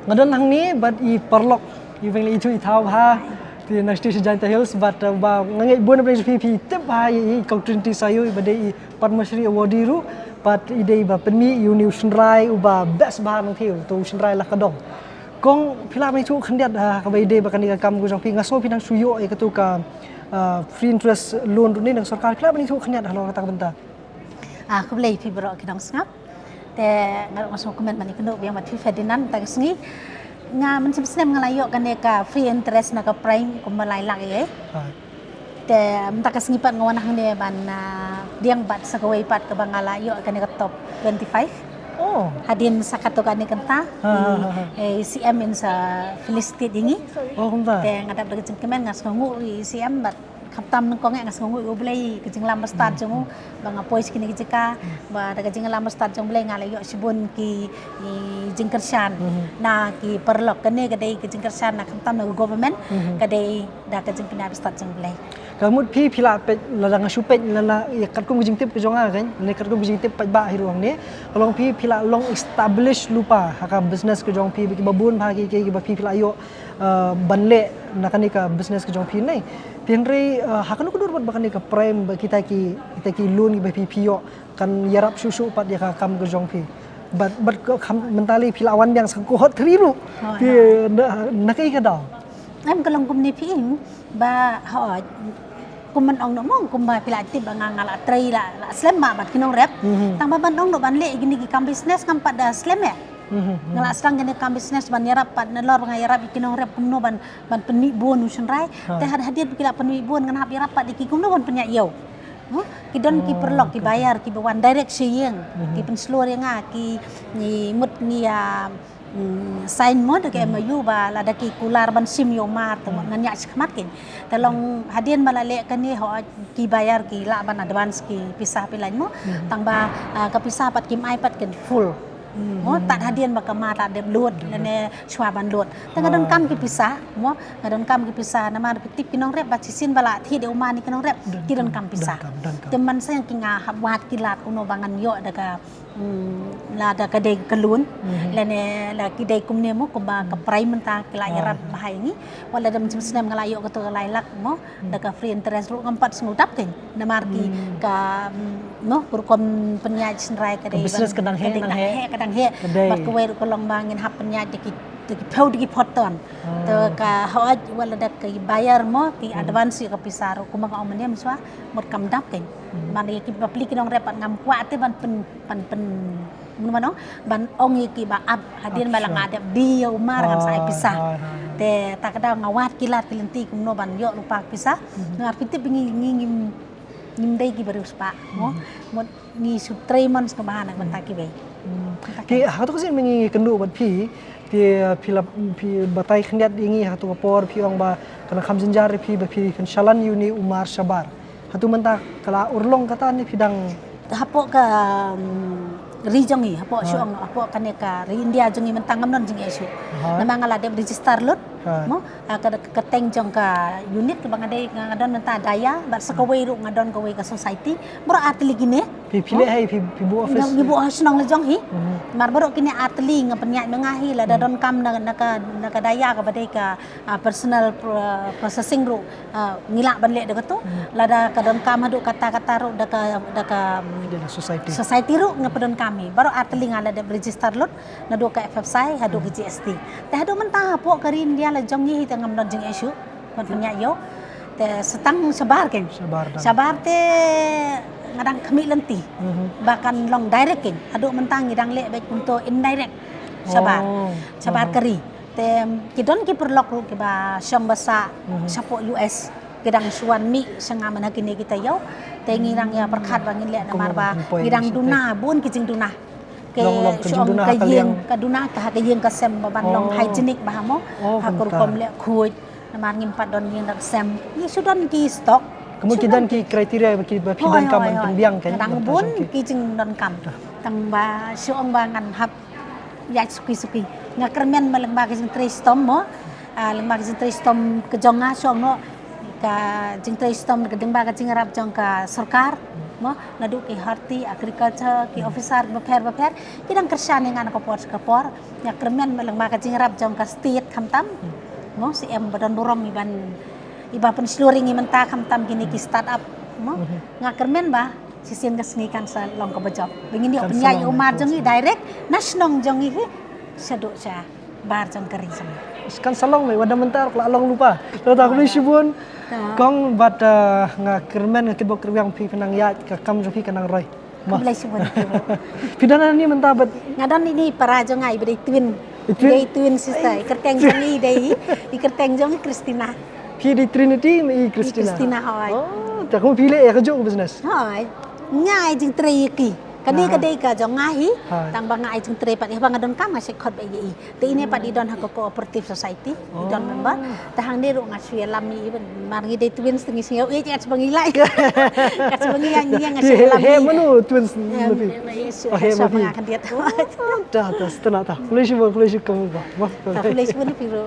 ngadon hang ni but I perlok I veng itu I thau ha ti next to Giant Hills but ba ngai bon bring PP tip ha I opportunity sayu badai I Padma Shri award ru but idei ba penmi uni Shenrai uba best ba nang thiu tu Shenrai la kadong kong phila mai chu khandiat ha ka bai dei ba kan ka kam ku jong pi ngaso pi nang suyo I ka tu ka free interest loan tu ni nang sarkar phila mai chu khandiat halo ta benta aku boleh pi berok kidang sengap te ngarok masuk komen mani kendo biang mati Ferdinand tak sengi nga man sem ngalayo kan ka free interest na ka prime ko malay lak ye te mta ka sengi pat ngawan hang ne ban diang bat sa kawai pat ka bangalayo kan ka top 25 oh hadin sa kato kan kanta CM in sa Felicity dingi oh kumta te ngadap daga jengkemen ngas ngu CM bat kaptam nang kong ngas ngu ublay kejing lam start jong bang apois kini kijika ba daga jing lam start jong blay ngalayo sibun ki jingkershan na ki perlok kene kadai kejing kersan na kaptam na government kadai da kejing pinap start jong blay kamut pi phila pe ladang supet lala ya katkum jing tip kejonga kan ne katkum jing tip ba hiruang ne kalong pi phila long establish lupa haka business kejong pi ki babun bagi ki ba pi phila yo banle nakani ka business kejong pi nei pinre hakanu kudur bat bakani ka prime ba kita ki loan ba pi yo kan yarap susu pat ya ka kam kejong pi but mentali phila awan yang sangko hot triru pi nakai ka daw em kalong kum ni pi ba ho kuman ong nomong kumba pila tib ngala trai la slem ba bat kinong rep tang ba bandong do banle gini ki kam business kam pada slem ya ngala strang gini kam business ban yarap pat nelor ngayarap kinong rep kumno ban penmi bon Shenrai te hadir pila penmi bon ngan hap yarap pat ki kumno ban penya yo ki don ki perlok ki bayar ki one direct siyeng ki pensluor yang ki ni mut ni sign mo de ke mayu ba la da ki kular ban sim yo mar te ngan ya khmat kin te long hadien malale kan ni ho ki bayar ki la ban advance ki pisah pilain mo tang ba ka pisah pat kim ai pat kin full mo tat hadien ba ka ma ta de lut ne chwa ban lut te ngadon kam ki pisah mo ngadon kam ki pisah na mar tip kinong rep ba sisin bala thi de uma ni kinong rep ki don kam pisah te man sayang ki nga wat ki lat uno bangan yo da ka la da ka de kalun la ne la ki de kum ne mo ko ba ka prime ta ki la yarap bahai ni wala dam sim snem ngalayo ka to lai lak mo da ka free interest ru ngampat sngudap ken na mar ki ka no kur kom penyaj Shenrai ka de business kadang he bat ko wer ko long bangin hap penyaj ki phau di pot ton te ka hoj wala da ka bayar mo ki advance ka pisaro kuma ka omne miswa mot kam dap ken man ki papli ki dong repat ngam kwa te ban pen mun manong ban ong ki ba ab hadin balang ada bio mar ngam sai pisah te tak ada ngawat kilat kilenti kumno ban yo lupa pisah ngar pitip ngim dai ki baru spa mo mot ni sutreman ka bahana ban ta ki be ki ha to sin mengi kendu bat pi ti phila pi batai khndiat ingi ha to por pi ong ba kana kham jinjar pi ba pi kan shalan uni umar sabar hatu menta kala urlong kata ni pidang hapo ka rijong hi hapo syong hapo kaneka ri India jongi mentang ngamnon jing esu namang ala de register lut mo ka teng jong ka unit ka bangade ngadon menta daya bat sakawai ru ngadon kawai ka society bro atli gine pi pile hai pi bu office ibu hasnong le jong hi mar bro kini atli ngapenya mengahi la dadon kam na ka daya ka badai ka personal processing ru ngilak banle de tu la da ka don kam hadu kata-kata ru da ka society ru ngapadon kami baru atli ngala de register lut na do ka FFSI hadu ke GST te hadu mentah hapo ka India la jong hi te ngamnon jing esu kon penya yo te setang sabar ken sabar te ngadang kami lenti bahkan long direct ken adu mentang ngidang le baik untuk indirect sabar keri te kidon ki perlok ru ki ba syam basa sapo US kidang suan mi sanga mana kini kita yo te ngirang ya perkhat bangin le namar ba ngirang duna bun kijing duna ke syom ka duna ka yeng ka sem ban long hygienic ba mo hakur kom le khuj namar ngimpat don ngin dak sem ni sudan ki stok kemudian ki kriteria bagi pidan kam pembiang kan dang bun ki jing don kam tang ba syong ba ngan hap ya suki ngakermen melembag jing tristom mo lembag jing tristom kejonga syong no ka jing tristom ke dengba ka jing rap jong ka sarkar mo nadu ki harti agriculture ki officer beper kidang kerja dengan kapor ya kermen melang maka jingrap jong ka state kamtam mo si em badan borom iban penseluring imenta kamtam gini ki startup mo ngakermen ba sisin kasnikan sa long ka bajab bengin dia penyai umar jong i direct nasionong jong i seduk cha bar jong kering sama Kan salong may wada mentar kala along lupa. Lo tak boleh sibun. Kong bat kermen ngakibok kerbang pi penang ya ka kam pi kanang roy. Boleh sebut itu. Pidana ni mentabat Ngadon ini para jong ai beri twin sister ikerteng jong i dei ikerteng jong i Christina. pi di Trinity mai Christina. Christina hoi. Oh, tak kamu pilih ya kerja business. Hoi. Ngai jing tri kadai ka jong ngai tang bang ngai jing tri pat bang adon kam ngasih khot bai i. Te ini pat idon ha cooperative society idon member tahang ni ru ngasih lami ben margi dei twins tengi singau e kat bangilai. Kat bangilai ni ngasih lami. He manu twins lebih. Oh he manu. Dah Dah, setengah tak. Boleh sibun kamu ba. boleh sebut ni piro